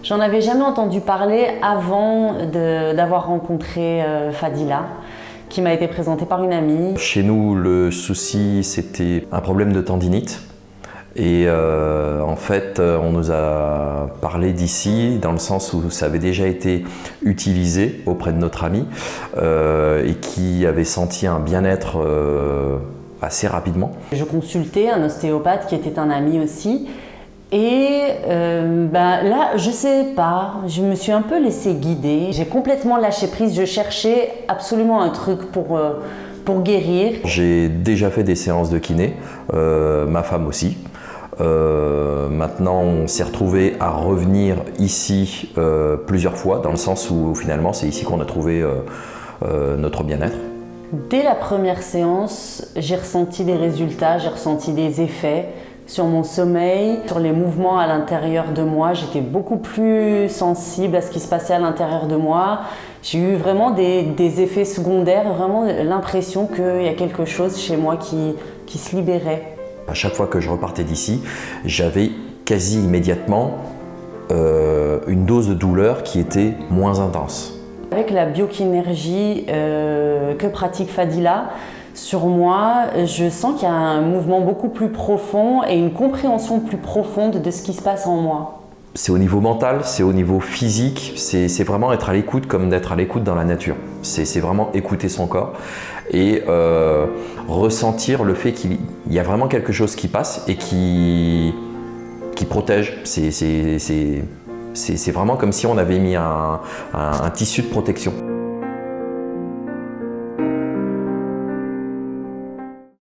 J'en avais jamais entendu parler avant d'avoir rencontré Fadila, qui m'a été présentée par une amie. Chez nous, le souci, c'était un problème de tendinite. Et en fait, on nous a parlé d'ici, dans le sens où ça avait déjà été utilisé auprès de notre ami et qui avait senti un bien-être assez rapidement. Je consultais un ostéopathe qui était un ami aussi. Et là, je sais pas, je me suis un peu laissée guider. J'ai complètement lâché prise, je cherchais absolument un truc pour guérir. J'ai déjà fait des séances de kiné, ma femme aussi. Maintenant, on s'est retrouvé à revenir ici plusieurs fois, dans le sens où finalement c'est ici qu'on a trouvé notre bien-être. Dès la première séance, j'ai ressenti des résultats, j'ai ressenti des effets sur mon sommeil, sur les mouvements à l'intérieur de moi. J'étais beaucoup plus sensible à ce qui se passait à l'intérieur de moi. J'ai eu vraiment des effets secondaires, vraiment l'impression qu'il y a quelque chose chez moi qui se libérait. À chaque fois que je repartais d'ici, j'avais quasi immédiatement une dose de douleur qui était moins intense. Avec la biokinésie que pratique Fadila, sur moi, je sens qu'il y a un mouvement beaucoup plus profond et une compréhension plus profonde de ce qui se passe en moi. C'est au niveau mental, c'est au niveau physique, c'est vraiment être à l'écoute comme d'être à l'écoute dans la nature. C'est vraiment écouter son corps et ressentir le fait qu'il y a vraiment quelque chose qui passe et qui protège. C'est vraiment comme si on avait mis un tissu de protection.